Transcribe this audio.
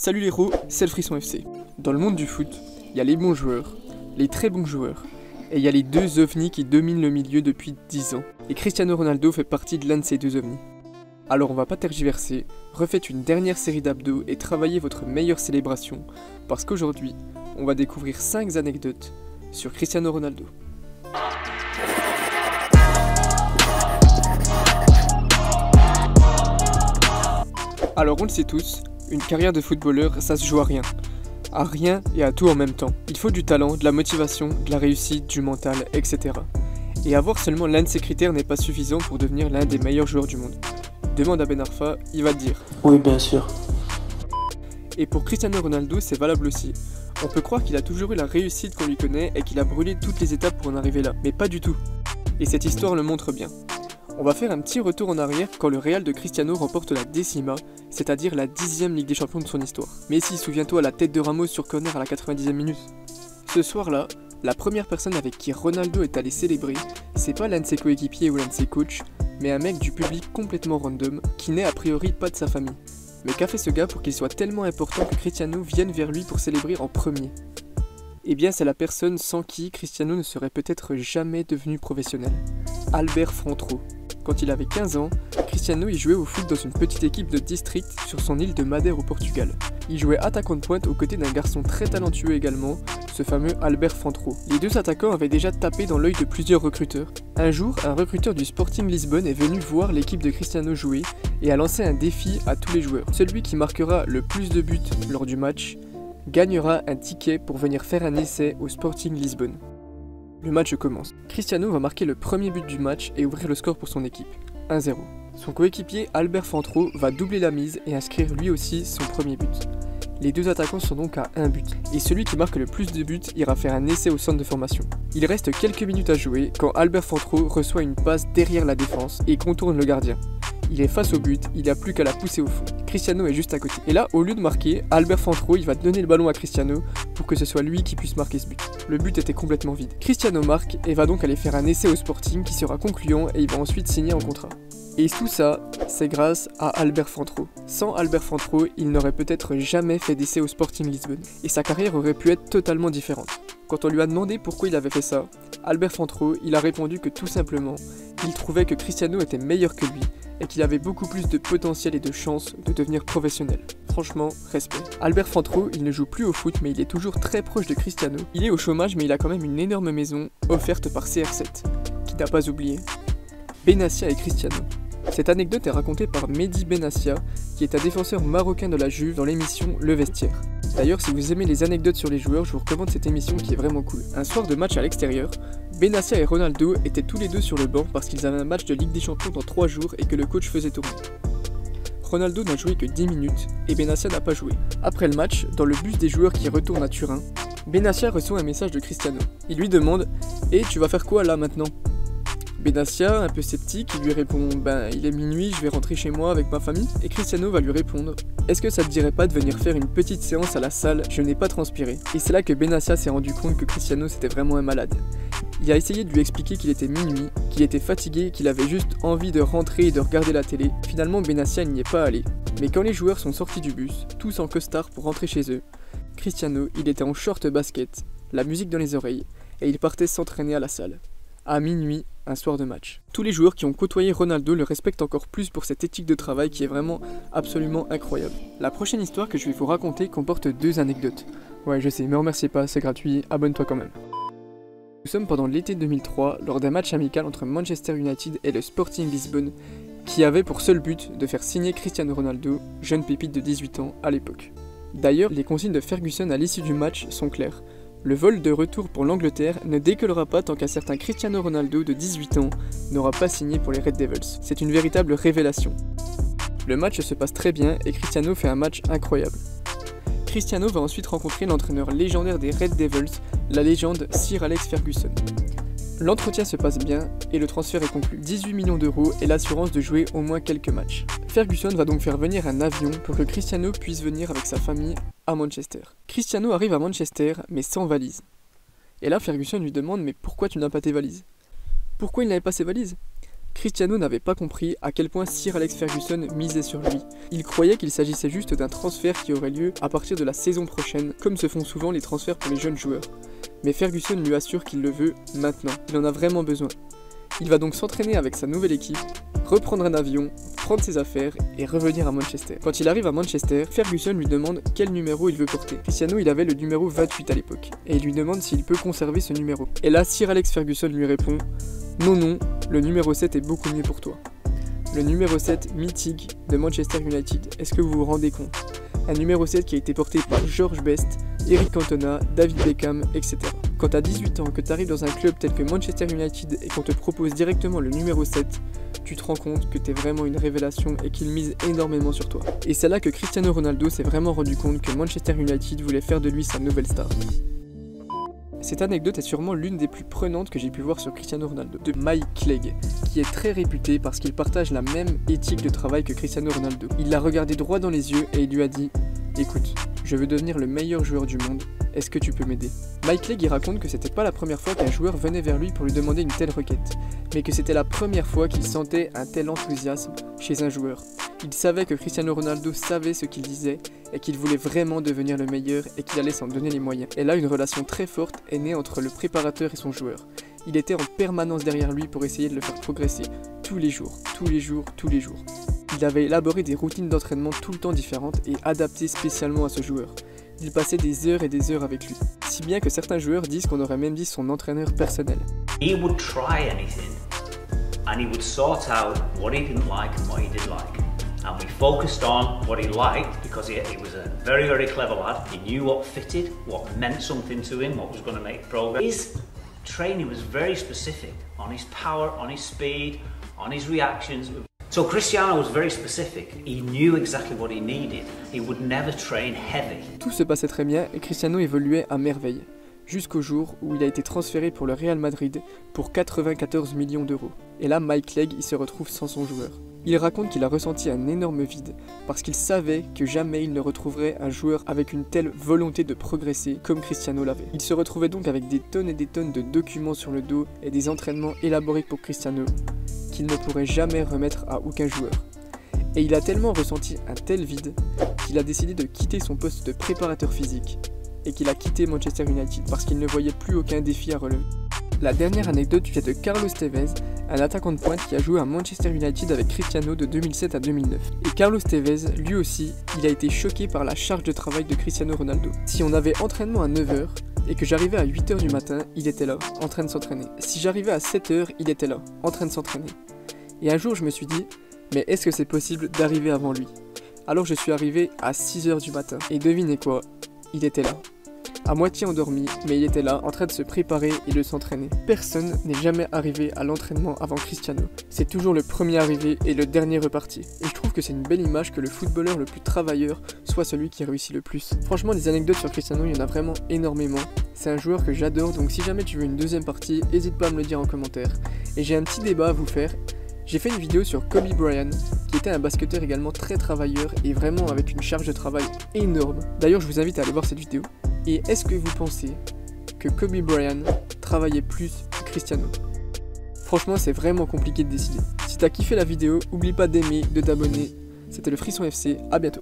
Salut les héros, c'est le Frisson FC. Dans le monde du foot, il y a les bons joueurs, les très bons joueurs, et il y a les deux ovnis qui dominent le milieu depuis 10 ans. Et Cristiano Ronaldo fait partie de l'un de ces deux ovnis. Alors on va pas tergiverser, refaites une dernière série d'abdos et travaillez votre meilleure célébration, parce qu'aujourd'hui, on va découvrir 5 anecdotes sur Cristiano Ronaldo. Alors on le sait tous, une carrière de footballeur, ça se joue à rien. À rien et à tout en même temps. Il faut du talent, de la motivation, de la réussite, du mental, etc. Et avoir seulement l'un de ces critères n'est pas suffisant pour devenir l'un des meilleurs joueurs du monde. Demande à Ben Arfa, il va te dire. Oui, bien sûr. Et pour Cristiano Ronaldo, c'est valable aussi. On peut croire qu'il a toujours eu la réussite qu'on lui connaît et qu'il a brûlé toutes les étapes pour en arriver là, mais pas du tout. Et cette histoire le montre bien. On va faire un petit retour en arrière quand le Real de Cristiano remporte la décima, c'est-à-dire la 10e Ligue des Champions de son histoire. Mais si, souviens-toi, la tête de Ramos sur corner à la 90e minute. Ce soir-là, la première personne avec qui Ronaldo est allé célébrer, c'est pas l'un de ses coéquipiers ou l'un de ses coachs, mais un mec du public complètement random, qui n'est a priori pas de sa famille. Mais qu'a fait ce gars pour qu'il soit tellement important que Cristiano vienne vers lui pour célébrer en premier? Eh bien, c'est la personne sans qui Cristiano ne serait peut-être jamais devenu professionnel. Albert Frantero. Quand il avait 15 ans, Cristiano y jouait au foot dans une petite équipe de district sur son île de Madère au Portugal. Il jouait attaquant de pointe aux côtés d'un garçon très talentueux également, ce fameux Albert Frantero. Les deux attaquants avaient déjà tapé dans l'œil de plusieurs recruteurs. Un jour, un recruteur du Sporting Lisbonne est venu voir l'équipe de Cristiano jouer et a lancé un défi à tous les joueurs. Celui qui marquera le plus de buts lors du match gagnera un ticket pour venir faire un essai au Sporting Lisbonne. Le match commence. Cristiano va marquer le premier but du match et ouvrir le score pour son équipe, 1-0. Son coéquipier Albert Frantero va doubler la mise et inscrire lui aussi son premier but. Les deux attaquants sont donc à un but, et celui qui marque le plus de buts ira faire un essai au centre de formation. Il reste quelques minutes à jouer quand Albert Frantero reçoit une passe derrière la défense et contourne le gardien. Il est face au but, il n'a plus qu'à la pousser au fond. Cristiano est juste à côté. Et là, au lieu de marquer, Albert Frantero il va donner le ballon à Cristiano pour que ce soit lui qui puisse marquer ce but. Le but était complètement vide. Cristiano marque et va donc aller faire un essai au Sporting qui sera concluant et il va ensuite signer un contrat. Et tout ça, c'est grâce à Albert Frantero. Sans Albert Frantero, il n'aurait peut-être jamais fait d'essai au Sporting Lisbonne. Et sa carrière aurait pu être totalement différente. Quand on lui a demandé pourquoi il avait fait ça, Albert Frantero il a répondu que tout simplement, il trouvait que Cristiano était meilleur que lui et qu'il avait beaucoup plus de potentiel et de chances de devenir professionnel. Franchement, respect. Albert Frantero, il ne joue plus au foot mais il est toujours très proche de Cristiano. Il est au chômage mais il a quand même une énorme maison offerte par CR7, qui n'a pas oublié. Benassia et Cristiano. Cette anecdote est racontée par Mehdi Benassia, qui est un défenseur marocain de la Juve dans l'émission Le Vestiaire. D'ailleurs, si vous aimez les anecdotes sur les joueurs, je vous recommande cette émission qui est vraiment cool. Un soir de match à l'extérieur, Benassia et Ronaldo étaient tous les deux sur le banc parce qu'ils avaient un match de Ligue des Champions dans 3 jours et que le coach faisait tourner. Ronaldo n'a joué que 10 minutes et Benassia n'a pas joué. Après le match, dans le bus des joueurs qui retournent à Turin, Benassia reçoit un message de Cristiano. Il lui demande « Et tu vas faire quoi là maintenant ?» Benassia, un peu sceptique, il lui répond « Ben, il est minuit, je vais rentrer chez moi avec ma famille. » Et Cristiano va lui répondre « Est-ce que ça te dirait pas de venir faire une petite séance à la salle? Je n'ai pas transpiré. » Et c'est là que Benassia s'est rendu compte que Cristiano c'était vraiment un malade. Il a essayé de lui expliquer qu'il était minuit, qu'il était fatigué, qu'il avait juste envie de rentrer et de regarder la télé. Finalement, Benassia n'y est pas allé. Mais quand les joueurs sont sortis du bus, tous en costard pour rentrer chez eux, Cristiano, il était en short basket, la musique dans les oreilles, et il partait s'entraîner à la salle. À minuit, un soir de match. Tous les joueurs qui ont côtoyé Ronaldo le respectent encore plus pour cette éthique de travail qui est vraiment absolument incroyable. La prochaine histoire que je vais vous raconter comporte 2 anecdotes. Ouais, je sais, me remerciez pas, c'est gratuit, abonne-toi quand même. Nous sommes pendant l'été 2003, lors d'un match amical entre Manchester United et le Sporting Lisbonne, qui avait pour seul but de faire signer Cristiano Ronaldo, jeune pépite de 18 ans à l'époque. D'ailleurs, les consignes de Ferguson à l'issue du match sont claires. Le vol de retour pour l'Angleterre ne décollera pas tant qu'un certain Cristiano Ronaldo de 18 ans n'aura pas signé pour les Red Devils. C'est une véritable révélation. Le match se passe très bien et Cristiano fait un match incroyable. Cristiano va ensuite rencontrer l'entraîneur légendaire des Red Devils, la légende Sir Alex Ferguson. L'entretien se passe bien et le transfert est conclu. 18 millions d'euros et l'assurance de jouer au moins quelques matchs. Ferguson va donc faire venir un avion pour que Cristiano puisse venir avec sa famille à Manchester. Cristiano arrive à Manchester mais sans valise. Et là Ferguson lui demande « Mais pourquoi tu n'as pas tes valises ?» Pourquoi il n'avait pas ses valises? Cristiano n'avait pas compris à quel point Sir Alex Ferguson misait sur lui. Il croyait qu'il s'agissait juste d'un transfert qui aurait lieu à partir de la saison prochaine, comme se font souvent les transferts pour les jeunes joueurs. Mais Ferguson lui assure qu'il le veut maintenant, il en a vraiment besoin. Il va donc s'entraîner avec sa nouvelle équipe, reprendre un avion, prendre ses affaires et revenir à Manchester. Quand il arrive à Manchester, Ferguson lui demande quel numéro il veut porter. Cristiano, il avait le numéro 28 à l'époque, et il lui demande s'il peut conserver ce numéro. Et là, Sir Alex Ferguson lui répond « Non, le numéro 7 est beaucoup mieux pour toi. » Le numéro 7 mythique de Manchester United, est-ce que vous vous rendez compte? Un numéro 7 qui a été porté par George Best, Eric Cantona, David Beckham, etc. Quand t'as 18 ans, que t'arrives dans un club tel que Manchester United et qu'on te propose directement le numéro 7, tu te rends compte que t'es vraiment une révélation et qu'il mise énormément sur toi. Et c'est là que Cristiano Ronaldo s'est vraiment rendu compte que Manchester United voulait faire de lui sa nouvelle star. Cette anecdote est sûrement l'une des plus prenantes que j'ai pu voir sur Cristiano Ronaldo, de Mike Clegg, qui est très réputé parce qu'il partage la même éthique de travail que Cristiano Ronaldo. Il l'a regardé droit dans les yeux et il lui a dit « Écoute, je veux devenir le meilleur joueur du monde, est-ce que tu peux m'aider ?» Mike Clegg y raconte que c'était pas la première fois qu'un joueur venait vers lui pour lui demander une telle requête, mais que c'était la première fois qu'il sentait un tel enthousiasme chez un joueur. Il savait que Cristiano Ronaldo savait ce qu'il disait et qu'il voulait vraiment devenir le meilleur et qu'il allait s'en donner les moyens. Et là, une relation très forte est née entre le préparateur et son joueur. Il était en permanence derrière lui pour essayer de le faire progresser, tous les jours. Il avait élaboré des routines d'entraînement tout le temps différentes et adaptées spécialement à ce joueur. Il passait des heures et des heures avec lui, si bien que certains joueurs disent qu'on aurait même dit son entraîneur personnel. He would try anything and he would sort out what he didn't like and what he did like. And we focused on what he liked because he was a very, very clever lad. He knew what fitted, what meant something to him, what was going to make progress. His training was very specific on his power, on his speed, on his reactions. So Cristiano was very specific. He knew exactly what he needed. He would never train heavy. Tout se passait très bien et Cristiano évoluait à merveille, jusqu'au jour où il a été transféré pour le Real Madrid pour 94 millions d'euros. Et là, Mike Clegg, il se retrouve sans son joueur. Il raconte qu'il a ressenti un énorme vide, parce qu'il savait que jamais il ne retrouverait un joueur avec une telle volonté de progresser comme Cristiano l'avait. Il se retrouvait donc avec des tonnes et des tonnes de documents sur le dos et des entraînements élaborés pour Cristiano, qu'il ne pourrait jamais remettre à aucun joueur. Et il a tellement ressenti un tel vide, qu'il a décidé de quitter son poste de préparateur physique, et qu'il a quitté Manchester United parce qu'il ne voyait plus aucun défi à relever. La dernière anecdote vient de Carlos Tevez, un attaquant de pointe qui a joué à Manchester United avec Cristiano de 2007 à 2009. Et Carlos Tevez, lui aussi, il a été choqué par la charge de travail de Cristiano Ronaldo. Si on avait entraînement à 9h et que j'arrivais à 8h du matin, il était là, en train de s'entraîner. Si j'arrivais à 7h, il était là, en train de s'entraîner. Et un jour, je me suis dit, mais est-ce que c'est possible d'arriver avant lui? Alors je suis arrivé à 6h du matin. Et devinez quoi? Il était là. À moitié endormi, mais il était là, en train de se préparer et de s'entraîner. Personne n'est jamais arrivé à l'entraînement avant Cristiano. C'est toujours le premier arrivé et le dernier reparti. Et je trouve que c'est une belle image que le footballeur le plus travailleur soit celui qui réussit le plus. Franchement, des anecdotes sur Cristiano, il y en a vraiment énormément. C'est un joueur que j'adore, donc si jamais tu veux une deuxième partie, n'hésite pas à me le dire en commentaire. Et j'ai un petit débat à vous faire. J'ai fait une vidéo sur Kobe Bryant, qui était un basketteur également très travailleur et vraiment avec une charge de travail énorme. D'ailleurs, je vous invite à aller voir cette vidéo. Et est-ce que vous pensez que Kobe Bryant travaillait plus que Cristiano? Franchement, c'est vraiment compliqué de décider. Si t'as kiffé la vidéo, oublie pas d'aimer, de t'abonner. C'était le Frisson FC, à bientôt.